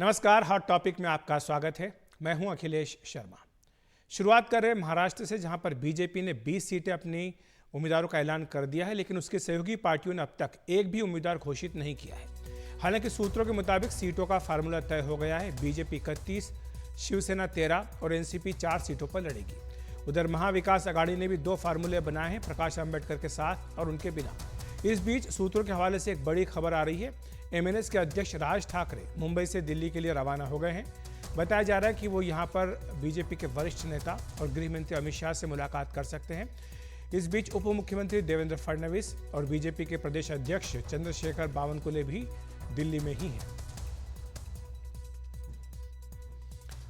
नमस्कार, hot topic में आपका स्वागत है। मैं हूं अखिलेश शर्मा। शुरुआत कर रहे महाराष्ट्र से, जहां पर बीजेपी ने 20 सीटें अपनी उम्मीदवारों का ऐलान कर दिया है, लेकिन उसके सहयोगी पार्टियों ने अब तक एक भी उम्मीदवार घोषित नहीं किया है। हालांकि सूत्रों के मुताबिक सीटों का फार्मूला तय हो गया है। बीजेपी 31, शिवसेना 13 और एनसीपी 4 सीटों पर लड़ेगी। उधर महाविकास अघाड़ी ने भी 2 फार्मूले बनाए हैं, प्रकाश अंबेडकर के साथ और उनके बिना। इस बीच सूत्रों के हवाले से एक बड़ी खबर आ रही है। एमएनएस के अध्यक्ष राज ठाकरे मुंबई से दिल्ली के लिए रवाना हो गए हैं। बताया जा रहा है कि वो यहां पर बीजेपी के वरिष्ठ नेता और गृह मंत्री अमित शाह से मुलाकात कर सकते हैं। इस बीच उप मुख्यमंत्री देवेंद्र फडणवीस और बीजेपी के प्रदेश अध्यक्ष चंद्रशेखर बावनकुले भी दिल्ली में ही हैं।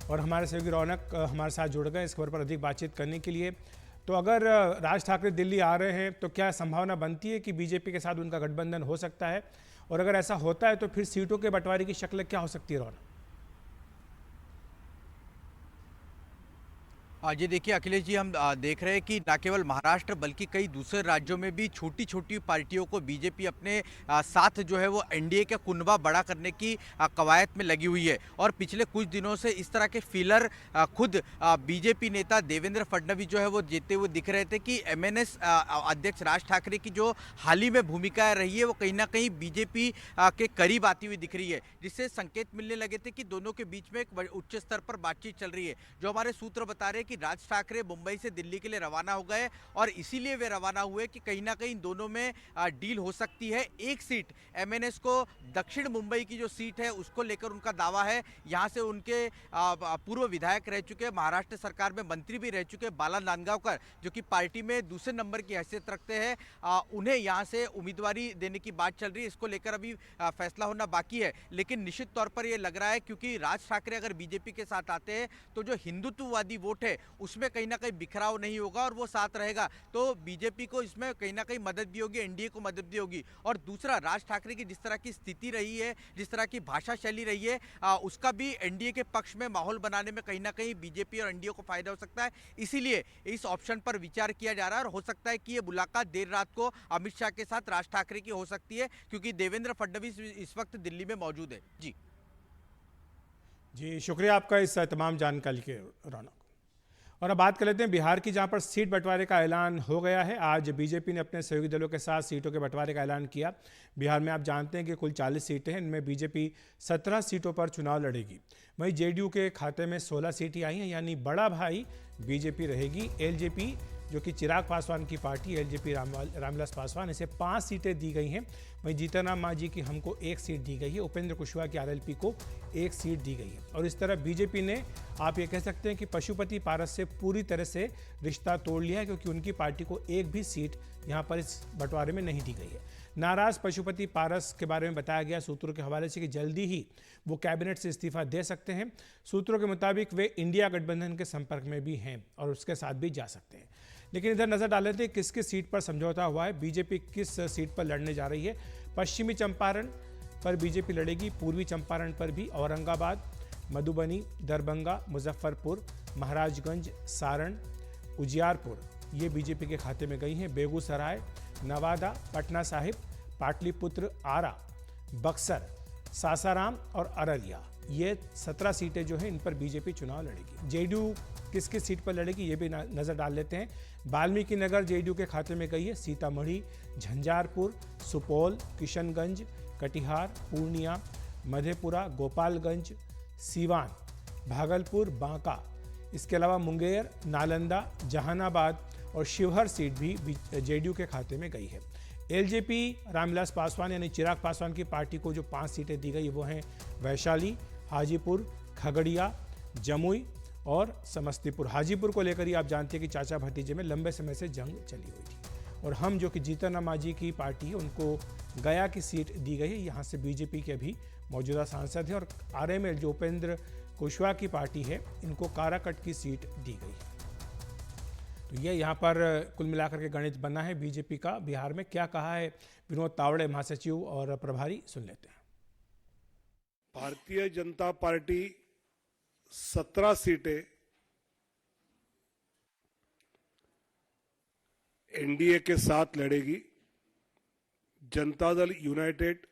और हमारे सहयोगी रौनक हमारे साथ जुड़ गए इस खबर पर अधिक बातचीत करने के लिए। तो अगर राज ठाकरे दिल्ली आ रहे हैं तो क्या संभावना बनती है कि बीजेपी के साथ उनका गठबंधन हो सकता है, और अगर ऐसा होता है तो फिर सीटों के बंटवारे की शक्ल क्या हो सकती है? रौनक जी देखिए अखिलेश जी, हम देख रहे हैं कि न केवल महाराष्ट्र बल्कि कई दूसरे राज्यों में भी छोटी छोटी पार्टियों को बीजेपी अपने साथ जो है वो एनडीए का कुनबा बड़ा करने की कवायद में लगी हुई है। और पिछले कुछ दिनों से इस तरह के फीलर खुद बीजेपी नेता देवेंद्र फडणवीस जो है वो देते हुए दिख रहे थे कि एमएनएस अध्यक्ष राज ठाकरे की जो हाल ही में भूमिका रही है वो कहीं ना कहीं बीजेपी के करीब आती हुई दिख रही है, जिससे संकेत मिलने लगे थे कि दोनों के बीच में एक उच्च स्तर पर बातचीत चल रही है। जो हमारे सूत्र बता रहे हैं कि राज ठाकरे मुंबई से दिल्ली के लिए रवाना हो गए और इसीलिए वे रवाना हुए कि कहीं ना कहीं दोनों में डील हो सकती है। एक सीट एमएनएस को, दक्षिण मुंबई की जो सीट है उसको लेकर उनका दावा है। यहां से उनके पूर्व विधायक रह चुके, महाराष्ट्र सरकार में मंत्री भी रह चुके बाला नांदगांवकर, जो कि पार्टी में दूसरे नंबर की हैसियत रखते हैं, उन्हें यहां से उम्मीदवारी देने की बात चल रही है। इसको लेकर अभी फैसला होना बाकी है, लेकिन निश्चित तौर पर यह लग रहा है क्योंकि राज ठाकरे अगर बीजेपी के साथ आते हैं तो जो हिंदुत्ववादी वोट है उसमें कहीं ना कहीं बिखराव नहीं होगा और वो साथ रहेगा, तो बीजेपी को इसमें कहीं ना कहीं मदद भी होगी, एनडीए को मदद भी होगी। और दूसरा, राज ठाकरे की जिस तरह की स्थिति रही है, जिस तरह की भाषा शैली रही है, उसका भी एनडीए के पक्ष में माहौल बनाने में कहीं ना कहीं बीजेपी और एनडीए को फायदा हो सकता है। इसीलिए इस ऑप्शन पर विचार किया जा रहा है और हो सकता है कि ये मुलाकात देर रात को अमित शाह के साथ राज ठाकरे की हो सकती है, क्योंकि देवेंद्र फडणवीस इस वक्त दिल्ली में मौजूद है। जी, शुक्रिया आपका इस तमाम जानकारी के, रौनक। और अब बात कर लेते हैं बिहार की, जहां पर सीट बंटवारे का ऐलान हो गया है। आज बीजेपी ने अपने सहयोगी दलों के साथ सीटों के बंटवारे का ऐलान किया। बिहार में आप जानते हैं कि कुल 40 सीटें हैं, इनमें बीजेपी 17 सीटों पर चुनाव लड़ेगी। वहीं जेडीयू के खाते में 16 सीटें आई हैं, यानी बड़ा भाई बीजेपी रहेगी। एलजेपी, जो कि चिराग पासवान की पार्टी, एलजेपी रामविलास पासवान, इसे 5 सीटें दी गई हैं। वहीं जीतन राम मांझी की हमको 1 सीट दी गई है। उपेंद्र कुशवाहा की आरएलपी को 1 सीट दी गई है। और इस तरह बीजेपी ने, आप ये कह सकते हैं कि पशुपति पारस से पूरी तरह से रिश्ता तोड़ लिया है, क्योंकि उनकी पार्टी को एक भी सीट यहाँ पर इस बंटवारे में नहीं दी गई है। नाराज पशुपति पारस के बारे में बताया गया सूत्रों के हवाले से कि जल्दी ही वो कैबिनेट से इस्तीफा दे सकते हैं। सूत्रों के मुताबिक वे इंडिया गठबंधन के संपर्क में भी हैं और उसके साथ भी जा सकते हैं। लेकिन इधर नजर डाल लेते हैं किस किस सीट पर समझौता हुआ है। बीजेपी किस सीट पर लड़ने जा रही है। पश्चिमी चंपारण पर बीजेपी लड़ेगी, पूर्वी चंपारण पर भी, औरंगाबाद, मधुबनी, दरभंगा, मुजफ्फरपुर, महाराजगंज, सारण, उजियारपुर, ये बीजेपी के खाते में गई हैं। बेगूसराय, नवादा, पटना साहिब, पाटलिपुत्र, आरा, बक्सर, सासाराम और अररिया, ये 17 सीटें जो हैं इन पर बीजेपी चुनाव लड़ेगी। जेडीयू किस किस सीट पर लड़ेगी ये भी नजर डाल लेते हैं। वाल्मीकि नगर जेडीयू के खाते में गई है। सीतामढ़ी, झंझारपुर, सुपौल, किशनगंज, कटिहार, पूर्णिया, मधेपुरा, गोपालगंज, सीवान, भागलपुर, बांका, इसके अलावा मुंगेर, नालंदा, जहानाबाद और शिवहर सीट भी जेडीयू के खाते में गई है। एलजेपी रामविलास पासवान यानी चिराग पासवान की पार्टी को जो 5 सीटें दी गई वो हैं वैशाली, हाजीपुर, खगड़िया, जमुई और समस्तीपुर। हाजीपुर को लेकर ही आप जानते हैं कि चाचा भतीजे में लंबे समय से जंग चली हुई थी। और हम, जो कि जीतन राम मांझी की पार्टी है, उनको गया की सीट दी गई है। यहाँ से बीजेपी के अभी मौजूदा सांसद हैं। और आरएमएल, जो उपेंद्र कुशवाहा की पार्टी है, इनको काराकट की सीट दी गई है। तो ये यहाँ पर कुल मिलाकर के गणित बना है बीजेपी का। बिहार में क्या कहा है विनोद तावड़े, महासचिव और प्रभारी, सुन लेते हैं। भारतीय जनता पार्टी 17 सीटें एनडीए के साथ लड़ेगी। जनता दल यूनाइटेड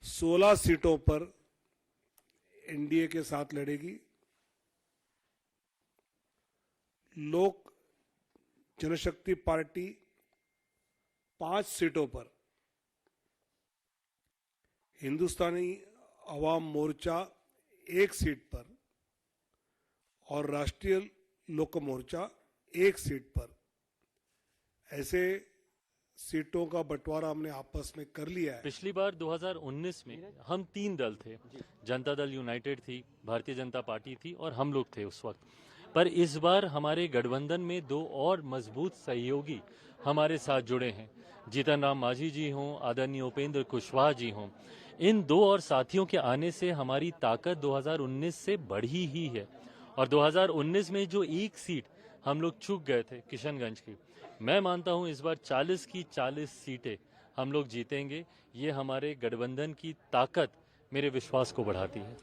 16 सीटों पर एनडीए के साथ लड़ेगी। लोक जनशक्ति पार्टी 5 सीटों पर, हिंदुस्तानी अवाम मोर्चा 1 सीट पर और राष्ट्रीय लोक मोर्चा 1 सीट पर, ऐसे सीटों का बंटवारा हमने आपस में कर लिया है। पिछली बार 2019 में हम 3 दल थे, जनता दल यूनाइटेड थी, भारतीय जनता पार्टी थी और हम लोग थे उस वक्त। पर इस बार हमारे गठबंधन में 2 और मजबूत सहयोगी हमारे साथ जुड़े हैं। जीतन राम मांझी जी हों, आदरणीय उपेंद्र कुशवाहा जी हों, इन 2 और साथियों के आने से हमारी ताकत 2019 से बढ़ी ही है। और 2019 में जो 1 सीट हम लोग चूक गए थे किशनगंज की, मैं मानता हूं इस बार 40 की 40 सीटें हम लोग जीतेंगे। ये हमारे गठबंधन की ताकत, मेरे विश्वास को बढ़ाती है।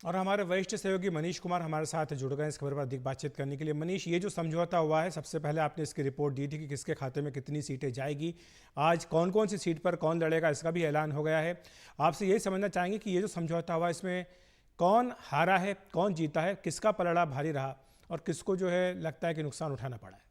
और हमारे वरिष्ठ सहयोगी मनीष कुमार हमारे साथ जुड़ गए इस खबर पर अधिक बातचीत करने के लिए। मनीष, ये जो समझौता हुआ है, सबसे पहले आपने इसकी रिपोर्ट दी थी कि किसके खाते में कितनी सीटें जाएगी, आज कौन कौन सी सीट पर कौन लड़ेगा इसका भी ऐलान हो गया है। आपसे यही समझना चाहेंगे कि ये जो समझौता हुआ इसमें कौन हारा है, कौन जीता है, किसका पलड़ा भारी रहा और किसको जो है लगता है कि नुकसान उठाना पड़ा है।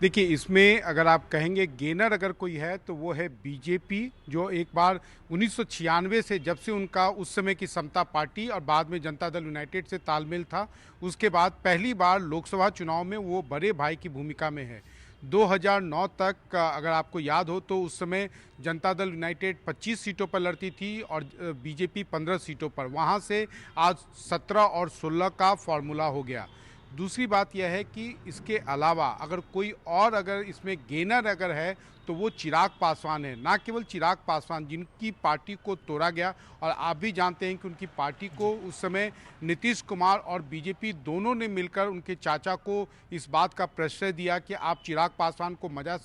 देखिए, इसमें अगर आप कहेंगे गेनर अगर कोई है तो वो है बीजेपी, जो एक बार 1996 से, जब से उनका उस समय की समता पार्टी और बाद में जनता दल यूनाइटेड से तालमेल था, उसके बाद पहली बार लोकसभा चुनाव में वो बड़े भाई की भूमिका में है। 2009 तक अगर आपको याद हो तो उस समय जनता दल यूनाइटेड 25 सीटों पर लड़ती थी और बीजेपी 15 सीटों पर। वहाँ से आज 17 और 16 का फॉर्मूला हो गया। दूसरी बात यह है कि इसके अलावा अगर कोई और अगर इसमें गेनर अगर है तो वो चिराग पासवान है। ना केवल चिराग पासवान, जिनकी पार्टी को तोड़ा गया, और आप भी जानते हैं कि उनकी पार्टी को उस समय नीतीश कुमार और बीजेपी दोनों ने मिलकर उनके चाचा को इस बात का प्रश्रय दिया कि आप चिराग पासवान को मजा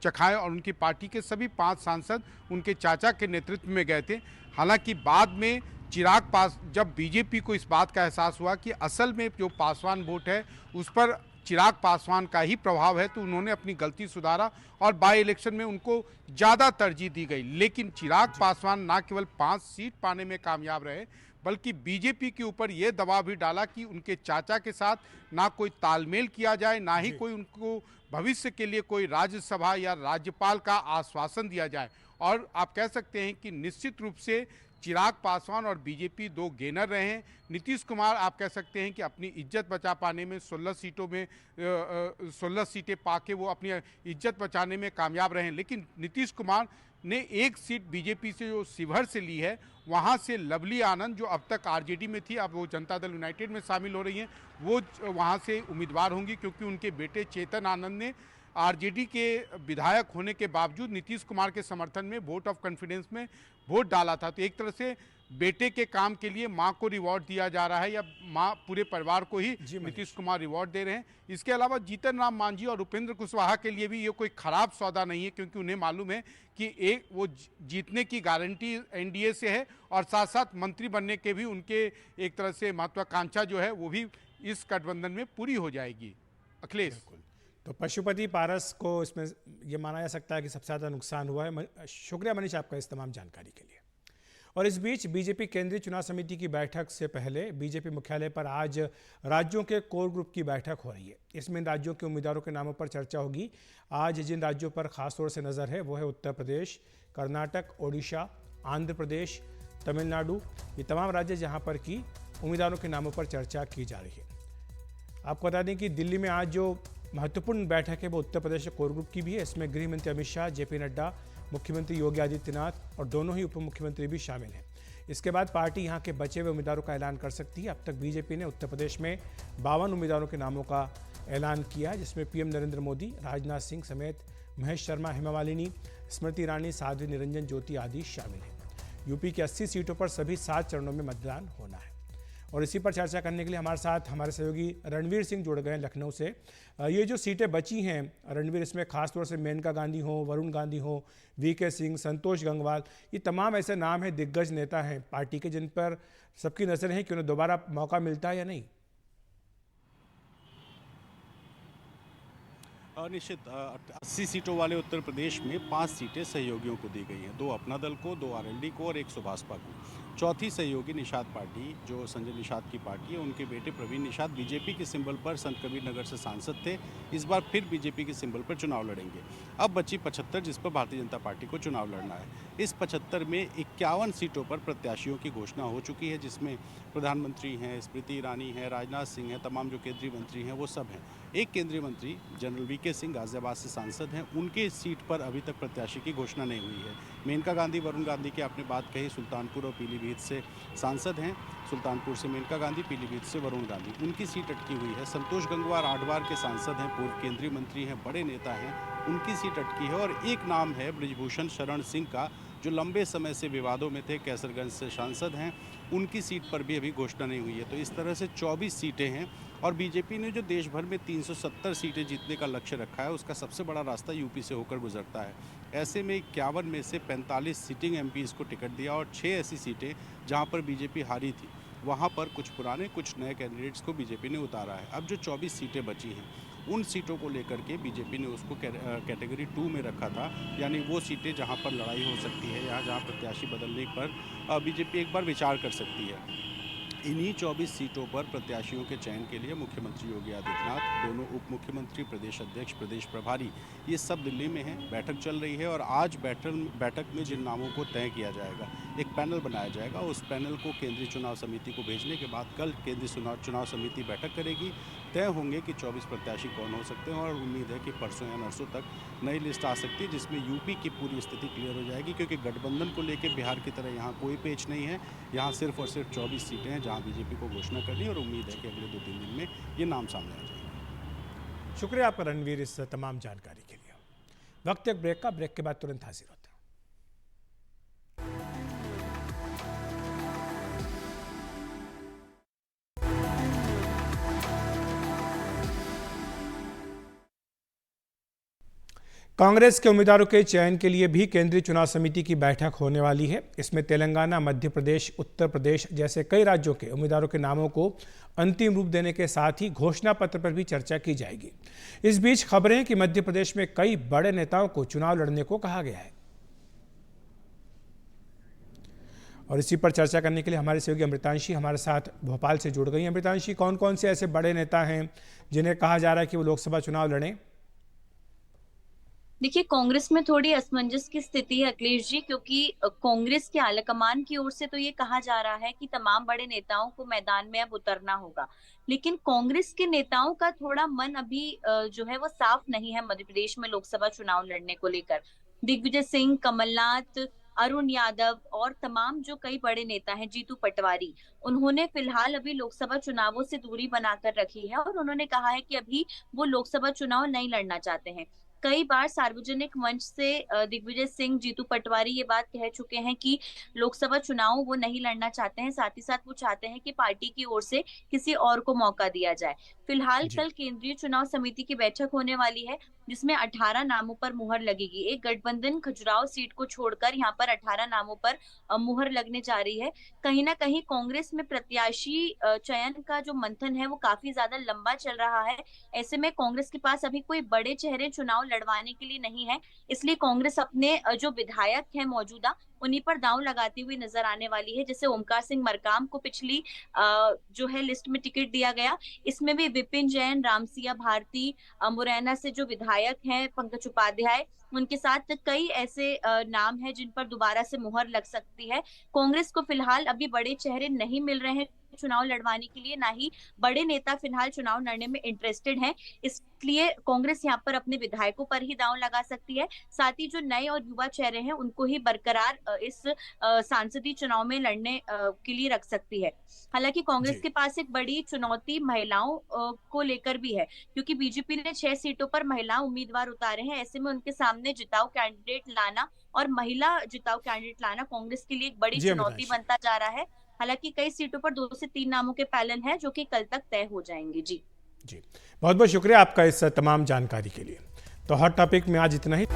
चखाएं, और उनकी पार्टी के सभी 5 सांसद उनके चाचा के नेतृत्व में गए थे। हालांकि बाद में जब बीजेपी को इस बात का एहसास हुआ कि असल में जो पासवान वोट है उस पर चिराग पासवान का ही प्रभाव है, तो उन्होंने अपनी गलती सुधारा और बाई इलेक्शन में उनको ज़्यादा तरजीह दी गई। लेकिन चिराग पासवान ना केवल 5 सीट पाने में कामयाब रहे, बल्कि बीजेपी के ऊपर यह दबाव भी डाला कि उनके चाचा के साथ ना कोई तालमेल किया जाए, ना ही कोई उनको भविष्य के लिए कोई राज्यसभा या राज्यपाल का आश्वासन दिया जाए। और आप कह सकते हैं कि निश्चित रूप से चिराग पासवान और बीजेपी 2 गेनर रहे हैं। नीतीश कुमार आप कह सकते हैं कि अपनी इज्जत बचा पाने में 16 सीटों में 16 सीटें पाके वो अपनी इज्जत बचाने में कामयाब रहे हैं। लेकिन नीतीश कुमार ने 1 सीट बीजेपी से जो शिवहर से ली है, वहां से लवली आनंद, जो अब तक आरजेडी में थी, अब वो जनता दल यूनाइटेड में शामिल हो रही हैं, वो वहां से उम्मीदवार होंगी, क्योंकि उनके बेटे चेतन आनंद ने आरजेडी के विधायक होने के बावजूद नीतीश कुमार के समर्थन में वोट ऑफ कॉन्फिडेंस में वोट डाला था। तो एक तरह से बेटे के काम के लिए मां को रिवॉर्ड दिया जा रहा है, या मां पूरे परिवार को ही नीतीश कुमार रिवॉर्ड दे रहे हैं। इसके अलावा जीतन राम मांझी और उपेंद्र कुशवाहा के लिए भी ये कोई खराब सौदा नहीं है, क्योंकि उन्हें मालूम है कि वो जीतने की गारंटी एनडीए से है, और साथ साथ मंत्री बनने के भी उनके एक तरह से महत्वाकांक्षा जो है वो भी इस गठबंधन में पूरी हो जाएगी। अखिलेश, तो पशुपति पारस को इसमें यह माना जा सकता है कि सबसे ज़्यादा नुकसान हुआ है। शुक्रिया मनीष आपका इस तमाम जानकारी के लिए। और इस बीच बीजेपी केंद्रीय चुनाव समिति की बैठक से पहले बीजेपी मुख्यालय पर आज राज्यों के कोर ग्रुप की बैठक हो रही है। इसमें इन राज्यों के उम्मीदवारों के नामों पर चर्चा होगी। आज जिन राज्यों पर खास तौर से नज़र है वो है उत्तर प्रदेश, कर्नाटक, ओडिशा, आंध्र प्रदेश, तमिलनाडु। ये तमाम राज्य जहाँ पर की उम्मीदवारों के नामों पर चर्चा की जा रही है। आपको बता दें कि दिल्ली में आज जो महत्वपूर्ण बैठक है वो उत्तर प्रदेश कोर ग्रुप की भी है। इसमें गृह मंत्री अमित शाह, जेपी नड्डा, मुख्यमंत्री योगी आदित्यनाथ और दोनों ही उप मुख्यमंत्री भी शामिल हैं। इसके बाद पार्टी यहां के बचे हुए उम्मीदवारों का ऐलान कर सकती है। अब तक बीजेपी ने उत्तर प्रदेश में 52 उम्मीदवारों के नामों का ऐलान किया, जिसमें पीएम नरेंद्र मोदी, राजनाथ सिंह समेत महेश शर्मा, हेमा मालिनी, स्मृति ईरानी, साध्वी निरंजन ज्योति आदि शामिल हैं। यूपी की 80 सीटों पर सभी 7 चरणों में मतदान होना है। और इसी पर चर्चा करने के लिए हमारे साथ हमारे सहयोगी रणवीर सिंह जुड़ गए लखनऊ से। ये जो सीटें बची हैं रणवीर, इसमें खासतौर से मेनका गांधी हो, वरुण गांधी हो, वीके सिंह, संतोष गंगवाल, ये तमाम ऐसे नाम हैं, दिग्गज नेता हैं पार्टी के, जिन पर सबकी नज़रें हैं कि उन्हें दोबारा मौका मिलता है या नहीं। निश्चित 80 सीटों वाले उत्तर प्रदेश में 5 सीटें सहयोगियों को दी गई हैं, 2 अपना दल को, 2 आरएलडी को और 1 सुभाषपा को। चौथी सहयोगी निषाद पार्टी, जो संजय निषाद की पार्टी है, उनके बेटे प्रवीण निषाद बीजेपी के सिंबल पर संत कबीर नगर से सांसद थे, इस बार फिर बीजेपी के सिंबल पर चुनाव लड़ेंगे। अब बची 75 जिस पर भारतीय जनता पार्टी को चुनाव लड़ना है। इस 75 में 51 सीटों पर प्रत्याशियों की घोषणा हो चुकी है, जिसमें प्रधानमंत्री हैं, स्मृति ईरानी हैं, राजनाथ सिंह हैं, तमाम जो केंद्रीय मंत्री हैं वो सब हैं। एक केंद्रीय मंत्री जनरल वीके सिंह गाजियाबाद से सांसद हैं, उनके सीट पर अभी तक प्रत्याशी की घोषणा नहीं हुई है। मेनका गांधी, वरुण गांधी की आपने बात कही, सुल्तानपुर और पीलीभीत से सांसद हैं। सुल्तानपुर से मेनका गांधी, पीलीभीत से वरुण गांधी, उनकी सीट अटकी हुई है। संतोष गंगवार आडवार के सांसद हैं, पूर्व केंद्रीय मंत्री हैं, बड़े नेता हैं, उनकी सीट अटकी है। और एक नाम है ब्रिजभूषण शरण सिंह का, जो लंबे समय से विवादों में थे, कैसरगंज से सांसद हैं, उनकी सीट पर भी अभी घोषणा नहीं हुई है। तो इस तरह से 24 सीटें हैं और बीजेपी ने जो देश भर में 370 सीटें जीतने का लक्ष्य रखा है, उसका सबसे बड़ा रास्ता यूपी से होकर गुजरता है। ऐसे में 51 में से 45 सिटिंग एमपीज़ को टिकट दिया और 6 ऐसी सीटें जहां पर बीजेपी हारी थी, वहां पर कुछ पुराने कुछ नए कैंडिडेट्स को बीजेपी ने उतारा है। अब जो 24 सीटें बची हैं, उन सीटों को लेकर के बीजेपी ने उसको कैटेगरी 2 में रखा था, यानी वो सीटें जहां पर लड़ाई हो सकती है या जहां प्रत्याशी बदलने पर बीजेपी एक बार विचार कर सकती है। इन्हीं 24 सीटों पर प्रत्याशियों के चयन के लिए मुख्यमंत्री योगी आदित्यनाथ, दोनों उप मुख्यमंत्री, प्रदेश अध्यक्ष, प्रदेश प्रभारी, ये सब दिल्ली में हैं। बैठक चल रही है और आज बैठक में जिन नामों को तय किया जाएगा, एक पैनल बनाया जाएगा। उस पैनल को केंद्रीय चुनाव समिति को भेजने के बाद कल केंद्रीय चुनाव समिति बैठक करेगी। तय होंगे कि 24 प्रत्याशी कौन हो सकते हैं और उम्मीद है कि परसों या नरसों तक नई लिस्ट आ सकती है, जिसमें यूपी की पूरी स्थिति क्लियर हो जाएगी। क्योंकि गठबंधन को लेकर बिहार की तरह यहाँ कोई पेच नहीं है, यहाँ सिर्फ और सिर्फ 24 सीटें हैं जहाँ बीजेपी को घोषणा करनी है और उम्मीद है कि अगले 2-3 दिन में ये नाम सामने आ जाएंगे। शुक्रिया आपका रणवीर इस तमाम जानकारी के लिए। वक्त एक ब्रेक का, ब्रेक के बाद तुरंत हाजिर होते हैं। कांग्रेस के उम्मीदवारों के चयन के लिए भी केंद्रीय चुनाव समिति की बैठक होने वाली है। इसमें तेलंगाना, मध्य प्रदेश, उत्तर प्रदेश जैसे कई राज्यों के उम्मीदवारों के नामों को अंतिम रूप देने के साथ ही घोषणा पत्र पर भी चर्चा की जाएगी। इस बीच खबरें हैं कि मध्य प्रदेश में कई बड़े नेताओं को चुनाव लड़ने को कहा गया है। और इसी पर चर्चा करने के लिए हमारे सहयोगी अमृतांशी हमारे साथ भोपाल से जुड़ गई। अमृतांशी, कौन कौन से ऐसे बड़े नेता हैं जिन्हें कहा जा रहा है कि वो लोकसभा चुनाव लड़ें? देखिए, कांग्रेस में थोड़ी असमंजस की स्थिति है अखिलेश जी, क्योंकि कांग्रेस के आलाकमान की ओर से तो ये कहा जा रहा है कि तमाम बड़े नेताओं को मैदान में अब उतरना होगा, लेकिन कांग्रेस के नेताओं का थोड़ा मन अभी जो है वो साफ नहीं है मध्य प्रदेश में लोकसभा चुनाव लड़ने को लेकर। दिग्विजय सिंह, कमलनाथ, अरुण यादव और तमाम जो कई बड़े नेता हैं, जीतू पटवारी, उन्होंने फिलहाल अभी लोकसभा चुनावों से दूरी बनाकर रखी है और उन्होंने कहा है कि अभी वो लोकसभा चुनाव नहीं लड़ना चाहते हैं। कई बार सार्वजनिक मंच से दिग्विजय सिंह, जीतू पटवारी ये बात कह चुके हैं कि लोकसभा चुनाव वो नहीं लड़ना चाहते हैं, साथ ही साथ वो चाहते हैं कि पार्टी की ओर से किसी और को मौका दिया जाए। फिलहाल कल केंद्रीय चुनाव समिति की बैठक होने वाली है, जिसमें 18 नामों पर मुहर लगेगी। एक गठबंधन खजुराहो सीट को छोड़कर यहाँ पर 18 नामों पर मुहर लगने जा रही है। कहीं ना कहीं कांग्रेस में प्रत्याशी चयन का जो मंथन है वो काफी ज्यादा लंबा चल रहा है। ऐसे में कांग्रेस के पास अभी कोई बड़े चेहरे चुनाव लड़वाने के लिए नहीं है, इसलिए कांग्रेस अपने जो विधायक हैं मौजूदा, उन्हीं पर दांव लगाती हुई नजर आने वाली है। जैसे ओमकार सिंह मरकाम को पिछली जो है लिस्ट में टिकट दिया गया, इसमें भी विपिन जैन, रामसिया भारती, मुरैना से जो विधायक हैं पंकज उपाध्याय, उनके साथ कई ऐसे नाम हैं जिन पर दोबारा से मुहर लग सकती है। कांग्रेस को फिलहाल अभी बड़े चेहरे नहीं मिल रहे हैं चुनाव लड़वाने के लिए, ना ही बड़े नेता फिलहाल चुनाव लड़ने में इंटरेस्टेड हैं, इसलिए कांग्रेस यहाँ पर अपने विधायकों पर ही दांव लगा सकती है। साथ ही जो नए और युवा चेहरे हैं उनको ही बरकरार इस सांसदीय चुनाव में लड़ने के लिए रख सकती है। हालांकि कांग्रेस के पास एक बड़ी चुनौती महिलाओं को लेकर भी है, क्योंकि बीजेपी ने 6 सीटों पर महिला उम्मीदवार उतारे हैं। ऐसे में उनके सामने जिताऊ कैंडिडेट लाना और महिला जिताऊ कैंडिडेट लाना कांग्रेस के लिए एक बड़ी चुनौती बनता जा रहा है। हालांकि कई सीटों पर 2 से 3 नामों के पैनल हैं जो कि कल तक तय हो जाएंगे। जी बहुत बहुत शुक्रिया आपका इस तमाम जानकारी के लिए। तो हॉट टॉपिक में आज इतना ही।